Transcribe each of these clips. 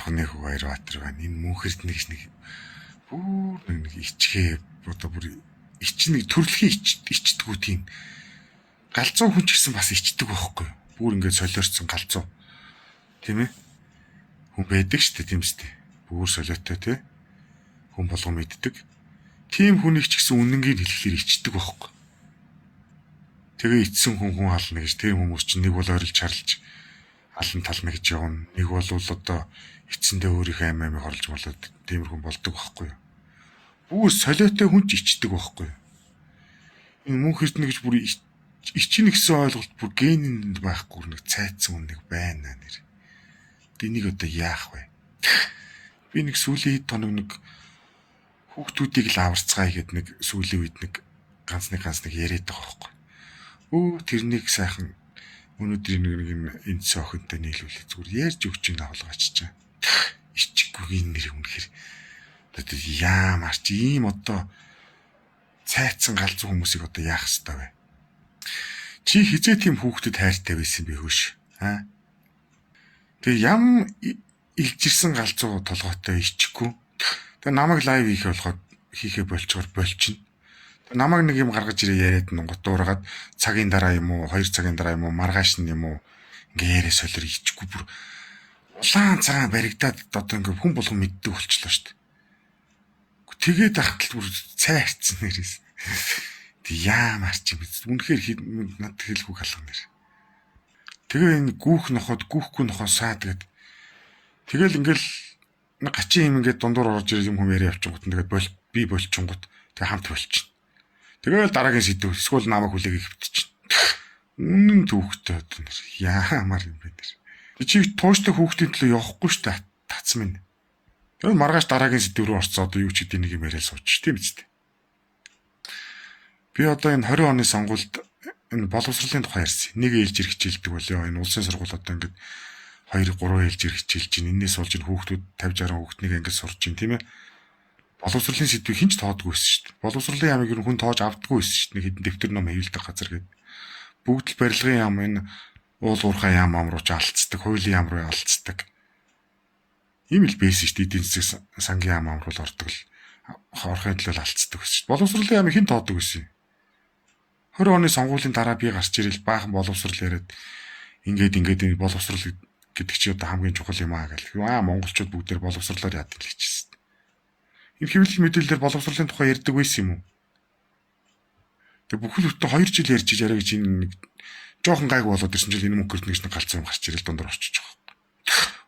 Авхны хүү Баярбаатар байна. Энэ мөнхөрд нэг бүр нэг ичгээ одоо бүр нэг төрөлхийн ичдэггүй тийм галзуу хүн ч гэсэн бас ичдэг байхгүй. Бүр ингээд солиорцсон галзуу. Тийм ээ? Хүн байдаг шүү дээ, тийм үстэй. Бүр солиотой тий. Хүн болгон мэддэг. Тийм хүнийг ч гэсэн үнэнгийн хэлэхээр ичдэг байхгүй. Тэгээ ичсэн хүн хална гэж тэр хүмүүс чинь нэг бол ойрлж харлж алан тална гэж явна. Нэг бол одоо эцэндээ өөрийнхөө амиа хорлж болоод тиймэрхүү болдог байхгүй юу. Бүр солиотой хүн ч ичдэг байхгүй юу. Энэ мөнх эрдэнэ гэж бүр ичнэ гэсэн ойлголт бүр генэнд байхгүй нэг цайцсан хүн нэг байна нэр. Энийг одоо яах вэ? Би нэг сүүлийн хэд хоног нэг хүүхдүүдийг л аварцгаая гэд нэг сүүлийн үед нэг ганц нэг яриад байгаа байхгүй. Тэрнийг сайхан өнөөдрийн нэг энэ цохонтой нийлүүлээ зүгээр ярьж өгч ин авалгаач чаа. Ичггүй нэр үнэхэр одоо яамарч ийм одоо цайцсан галзуу хүмүүсийг одоо яах ёстой вэ? Чи хизээ тийм хүүхдэд хайртай байсан бэ хөөш? Тэгээ ям илжирсэн галзуу толгойтой ичгүй. Тэгээ намайг лайв хийхээ болчоор болчихно. Намайг нэг юм гаргаж ирээ яриад нунгат дуурайгаад цагийн дараа юм уу 2 цагийн дараа юм уу маргааш нь юм уу ингээ яриа солир ичгүй бүр улаан цагаан баригдаад одоо ингээ хүн болгон мэддэг болчихлоо шүү дээ. Тэгээд ахтал бүр цай харцсан нэрээс. Тэг яамарч юм бэ? Үнэхээр над хэлгүй халах нэр. Тэгээ энэ гүүхгүй нохоо саад гээд тэгэл ингээл нэг гачин юм ингээд дундуур орж ирэх юм яриа явчихгот тэгээд би болчихгот тэг хамт болчихно. Тэгэл дараагийн сэдв эсвэл намайг хүлээгээ хөвтчих. Үнэн түүхтэй одоо нэр яамар юм бэ нэр. Чи тууштай хүүхдийн төлөө явахгүй шүү дээ тац минь. Тэгэл маргааш дараагийн сэдв рүү орцоо одоо юу ч гэдэг нэг юм яриа суучих тийм биз дээ. Би одоо энэ 20 оны сонгуульд энэ боловсролын тухай ярьсан. Нэг ээлж ирэх хичээлдэг болоо энэ улсын сургууль одоо ингээд 2-3 ээлж ирэх хичээлж чинь энэс болж энэ хүүхдүүд 50-60 хүүхднийг ингээд сурч чинь тийм ээ. Боловсролын сэдвийг хинч тоодгүй байсан шүү дээ. Боловсролын ямыг ер нь хүн тоож авдаггүй байсан шүү дээ. Нэг хэдэн дэвтэр ном хэвлдэг газар гэдэг. Бүгд л барилгын ям энэ уул уурхай ям руу ч алдцдаг, хуулийн ям руу алдцдаг. Ийм л байсан шүү дээ. Эдийн засаг сангийн ям руу л ордог л орохын төлөө алдцдаг байсан шүү дээ. Боловсролын ямыг хин тоодог байсан юм. 20 оны сонгуулийн дараа би гарч ирэл баахан боловсрол яриад ингээд боловсрол гэдэг чи одоо хамгийн чухал юм аа гэл. Монголчууд бүгдээр боловсрлоор яадаг л хийчихсэн. Энэ хэвлэл мэдээлэлээр боловсролын тухай ярьдаг байсан юм уу? Тэг бүхэл бүтэн 2 жил ярьж яриа гэж энэ нэг жоохон гайг болоод ирсэн жил энэ мөнгө нэг галзуу юм гарч ирэл дундор очиж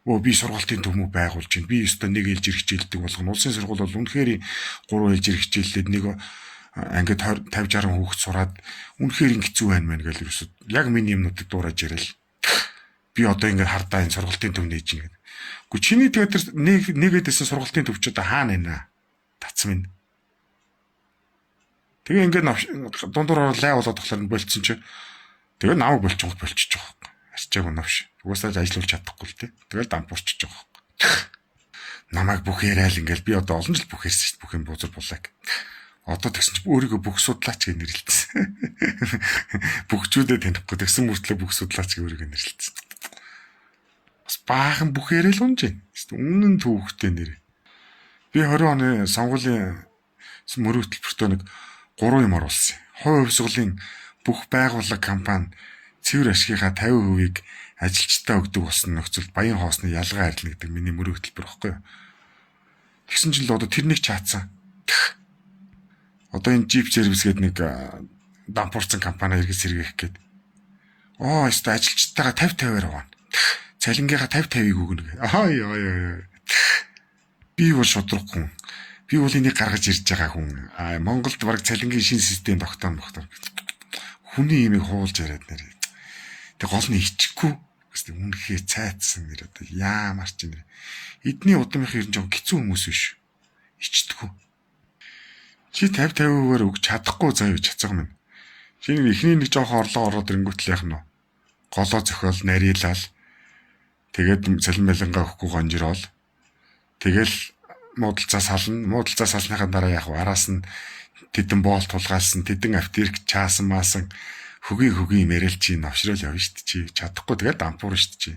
байгаа. Би сургалтын төмөв байгуулж байна. Би өстой нэг ээлж ирэх хичээлдэг болгоно. Улсын сургууль бол үнэхээр 3 ээлж ирэх хичээллээд нэг ангид 50-60 хүүхэд сураад үнэхээр ингэцүү байна мэн гэл ерөөсөд яг миний юмнуудыг дуурайж ярил. Би одоо ингээд хардаа энэ сургалтын төв нээж ингээд. Гэхдээ чиний тэгээд нэгэдсэн сургалтын төв ч одоо хаана байна? Тац минь. Тэгээ ингээд дундуур лай болоод тахлаар нь болцсон чи. Тэгээ намайг болчихгоо болчихж байгаа юм. Арчаагүй навш. Угаасаа ажиллуулж чадахгүй л тий. Тэгэл дампуурчиж байгаа юм. Намайг бүх яриад ингээд би одоо олон жил бүх ярьсан шүү дээ. Бүх юм бузар булаа. Одоо тэгсэн чи өөрийгөө бүх судлаач гэж нэрлэлсэн. Бүгчүүдээ танихгүй тэгсэн мөртлөө бүх судлаач гэж өөрийгөө нэрлэлсэн. Бас баахан бүх яриад унж байна. Үнэн түүхтэй нэр. Би 20 оны сонгуулийн мөрөв хөтөлбөртөө нэг 3 юм оруулсан. Хувь хувьсгалын бүх байгууллага компани цэвэр ашигынхаа 50%-ийг ажилчдаа өгдөг болсон нөхцөлд баян хоосны ялгаа арилна гэдэг миний мөрөв хөтөлбөр байхгүй юу? Тэгсэн чинь л одоо тэрнийг чаацсан. Одоо энэ Jeep Service гэдэг нэг дампуурсан компани эргэж сэргээх гээд. Эсвэл ажилчдаагаа 50-50-аар аваа. Цалингийнхаа 50-50-ийг өгнө гэ. Би бол шудрах хүн. Би бол энийг гаргаж ирж байгаа хүн. Монголд бараг цалингийн шинэ систем тогтоон. Хүний имийг хуулж яриад нэр. Тэг гол нь ичхгүй. Үнэхээр цайцсан нэр одоо яамарч нэр. Эдний удамынхаа ер нь жоо хэцүү хүмүүс биш. Ичдэггүй. Чи 50-50%-аар өгч чадахгүй заяа чацаг минь. Чи эхний нэг жоохон орлого ороод ирэнгүүтэл яах нь вэ? Голоо зохиол нарийнлал. Тэгээд цалин байлангаа өгөхгүй гонжроол. Тэгэл муудалцаа сална. Муудалцаа салныхаа дараа яах вэ? Араас нь тэдэн боол тулгаалсан, тэдэн автерк чаасан маасан хөгийн мэрээл чи навшрал явна шүү дээ. Чи чадахгүй тэгээд дампуур шүү дээ.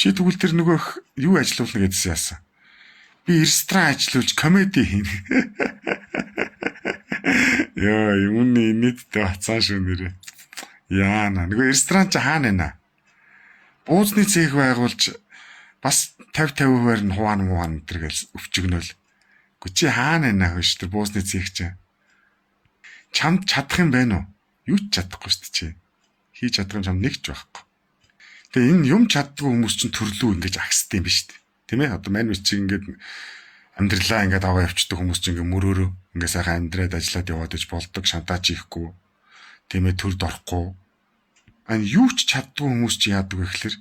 Чи тэгвэл тэр нөгөө юу ажилуулна гэдсэн яасан. Би ресторан ажиллуулж комеди хийнэ. Яа, юуны нийтдээ бацаа шүү нэрээ. Яана, нөгөө ресторан ч хаана байна? Буузны цех байгуулж бас 50-50% нь хуваан энэ гэж өвчгнөл. Гэхдээ чи хаана байна хөөш тэр буузны цех чи. Чамд чадах юм байна уу? Юу ч чадахгүй шүү дээ чи. Хийж чадах юм чам нэг ч байхгүй. Тэгээ энэ юм чаддгүй хүмүүс чинь төрлөө ингэж агсдаг юм биш үү? Тийм ээ? Одоо мань чи ингээд амьдралаа ингээд аваа явчихдаг хүмүүс чинь ингээд мөрөөрөө ингээд сайхан амьдраад ажиллаад яваад иж болдог, шантаач хийхгүй. Тийм ээ, төрд орохгүй. Ань юу ч чаддгүй хүмүүс чи яадаг вэ гэхээр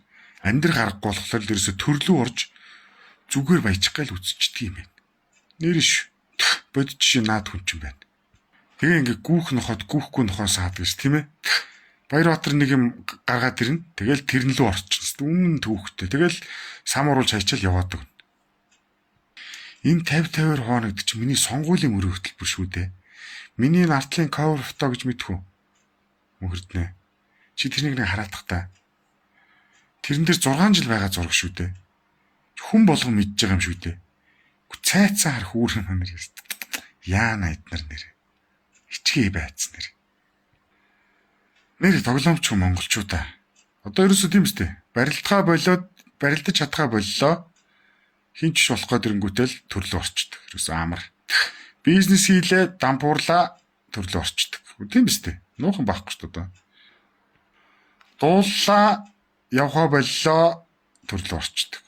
амьдрал гарахгүй болохоор л ерөөсө төрлөө орж зүгээр баяжих гал үзчихдэг юм байна. Нэрш бодож чи наад хүн чинь байна. Тэгээ ингээд гүүх нохоод гүүхгүй нохоос хаадаг ш, тийм ээ? Баярбаатар нэг юм гаргаад ирнэ. Тэгэл тэрн лөө орчихсон. Өмнө түүхтэй. Тэгэл самууруулж хайчаал яваад өгнө. Энэ 50-50-аар хооногд чи миний сонгуулийн мөрөө хөтөлбөр шүү дээ. Миний нартлын cover фото гэж мэдхүү. Мөхөрднэ. Чи тэрнийг нэг хараадах та. Тэрэн дээр 6 жил байгаа зураг шүү дээ. Хүн болгон мэдж байгаа юм шүү дээ. Цайцсан харах үүрхэн хамэр юм. Яана эднэр нэр. Ичгээ байцсан нэр. Нэр тоглоомч хүн монголчуудаа. Одоо ерөөсөө тийм үстэй. Барилдгаа болоод барилдаж чадхаа боллоо. Хинч болох гэдэрэнгүүтэл төрлөө орчдөг. Ерөөсөө амар. Бизнес хийлээ, дампуурлаа, төрлөө орчдөг. Тийм үстэй. Нуухан байхгүй ч одоо. Дууллаа, явхаа боллоо, төрлөө орчдөг.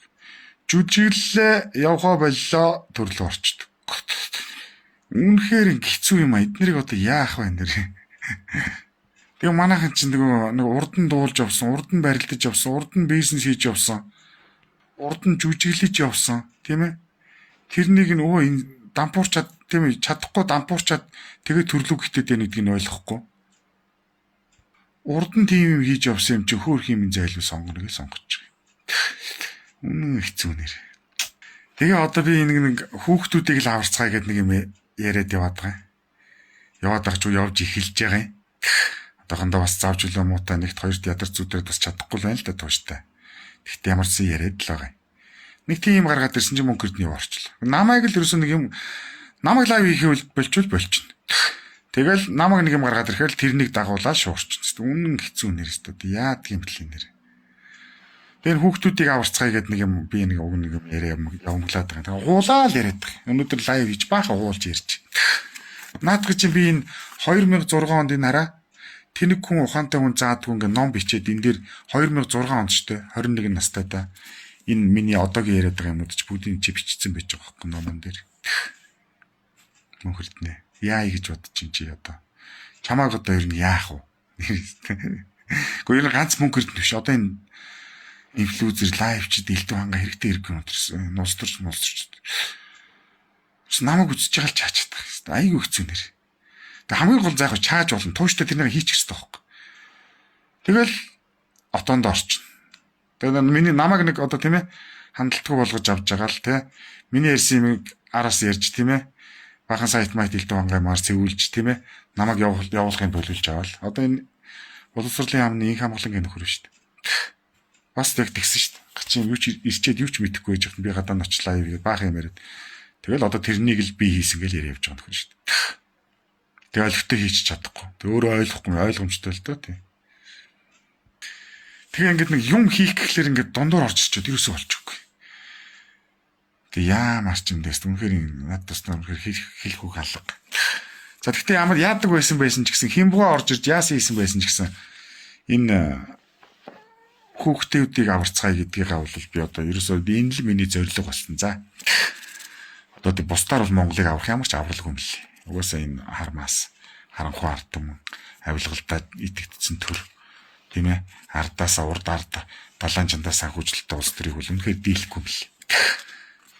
Жүжиглэлээ, явхаа боллоо, төрлөө орчдөг. Үнэхээр хэцүү юм а. Эднэрийг одоо яах вэ нэр. Тэгээ манайхан чинь нэг урд нь дуулж явсан, урд нь барилдаж явсан, урд нь бизнес хийж явсан, урд нь жүжиглэж явсан, тийм ээ? Тэрнийг нөгөө энэ дампуурчаад, тийм ээ, чадахгүй дампуурчаад тэгээ төрлөг хитэд байна гэдгийг нь ойлгохгүй. Урд нь тийм юм хийж явсан юм чи хөөх юм зайлгүй сонгоно гэж сонгож байгаа. Үнэн хэцүү нэр. Тэгээ одоо би нэг хүүхдүүдийг л аварцгаая гэдэг нэг юм яриад яваад байгаа. Яваад байгаа ч явж эхэлж байгаа юм. Одоохондоо бас заавч үлээ муутай нэгт хоёрт ядар зүудрээд бас чадахгүй л байна л да тууштай. Тэгтээ ямарсан яриад л байгаа юм. Нэг тийм гаргаад ирсэн чинь мөнгө гэрдний орчлоо. Намайг л ерөөсөө нэг юм намайг лайв хийхээ болчихвол болчихно. Тэгэл намайг нэг юм гаргаад ирэхээр тэрнийг дагуулаад шуурчихсан. Үнэн хэцүү нэрстэй. Яа тийм бэлэн нэр. Тэр хүүхдүүдийг аварцгаая гэдэг нэг юм би нэг уг нэг юм яриа явуулаад байгаа. Тэгээ гуулаад яриад байгаа. Өнөөдөр лайв хийж баахан уулж ярьж. Наадах чинь би энэ 2006 онд энэ хараа тэнэг хүн ухаантай хүн заадгүй ингээ ном бичээд энэ дээр 2006 онд ч тэ 21 настай та энэ миний одоогийн яриад байгаа юмуд ч бүгдийг чи бичсэн байж байгаа байхгүй номон дээр. Мөнхөрднэ. Яа гэж бодож чинь чи одоо. Чамааг одоо ер нь яах вэ? Гэхдээ ер нь ганц мөнгөрд биш. Одоо энэ инфлюенсер лайвчд элдв ханга хэрэгтэй хэрэг өнөдөрсөн. Нусдорч. Намайг үзэж байгаа л чаачаад байгаа. Айгүй хэцүү нэр. Тэг хамгийн гол заах чааж болно. Тууштай тэрнийг хийчих хэрэгтэй байхгүй. Тэгэл отоонд орчин. Тэгээд миний намайг нэг одоо тийм ээ хандлтгүй болгож авч байгаа л тий. Миний ярьсан юм араас ярьж тийм ээ. Бахан сайт майт элдв хангаа маар цэвүүлж тийм ээ. Намайг явуулахын төлөвлөж аваад. Одоо энэ боловсролын яамны инх хамгаалангийн нөхөр шүү дээ. Бас яг тэгсэн шүү дээ. Гачин юу ч ирчээд юу ч мэдэхгүй байж хат би гадаа нь очлаа гэдэг баахан юм яриад. Тэгэл одоо тэрнийг л би хийсэн гэж яриа явж байгаа нөхөр шүү дээ. Тэгэл өлтөө хийчих чадахгүй. Тэг өөрөө ойлгохгүй ойлгомжтой л доо тийм. Тэгээ ингээд нэг юм хийх гэхлээр ингээд дундуур орж ирчээд юусоо болчихгүй. Тэг яамаар ч юм дэс үнэхээр надаас үнэхээр хэлэхгүй алга. За тэгтээ ямар яадаг байсан ч гэсэн химбуга орж ирж яасан хийсэн байсан ч гэсэн энэ хүүхдүүдийг аварцгаая гэдгийгээ бол би одоо ерөөсөө би энэ л миний зорилго болсон. За. Одоо тэг бусдаар бол Монголыг авах ямар ч авралгүй юм лээ. Угаасаа энэ хармаас харанхуй ард юм авилгалдаа итгэдсэн төр тийм ээ ардаасаа урд ард далайн чандаасаа хүжилттэй улс төрийг бол үнэхээр дийлэхгүй юм лээ.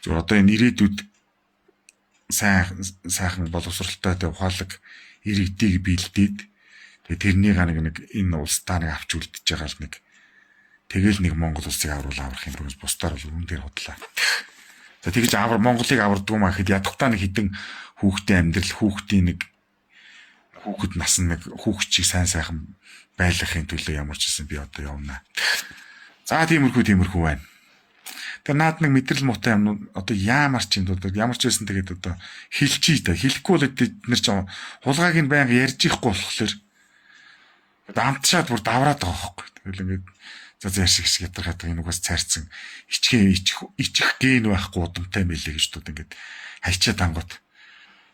Зөв одоо энэ ирээдүйд сайхан боловсралтай ухаалаг иргэдийг биелдээд тэгээ тэрнийг нэг энэ улсдаа нэг авч үлдэж байгаа л нэг тэгэл нэг Монгол улсыг аврах юм бол бусдаар бол үнэн дээр худлаа. За тэгж Монголыг авардгүй маа гэхэд ядахтаа нэг хідэн хүүхдийн амьдрал хүүхдийн нэг хүүхэд нас нэг хүүхчийг сайхан байлгахын төлөө ямар ч гэсэн би одоо явна. За тиймэрхүү байна. Тэгээ наад нэг мэдрэл муутай юм одоо яамар ч юм одоо ямар ч байсан тэгээд одоо хэлчихий та. Хэлэхгүй бол бид нэр чинь хулгайг нь байнга ярьж ихгүй болохоор амтшаад бүр давраад байгаа хөөхгүй. Тэгэл ингээд за яшиг шиг ядаргаад байгаа энэ угаас цайрцсан ичих ген байхгүй удамтай мэлээ гэж дууд ингээд хайчаад ангууд.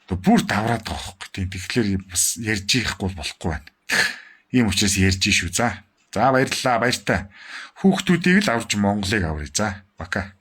Тэгээ бүр давраад байгаа хөөхгүй. Тийм тэгэхээр бас ярьж ихгүй болохгүй байна. Ийм учраас ярьж шүү. За баярлалаа баяртай. Хүүхдүүдийг л авч Монголыг авъя. За бака.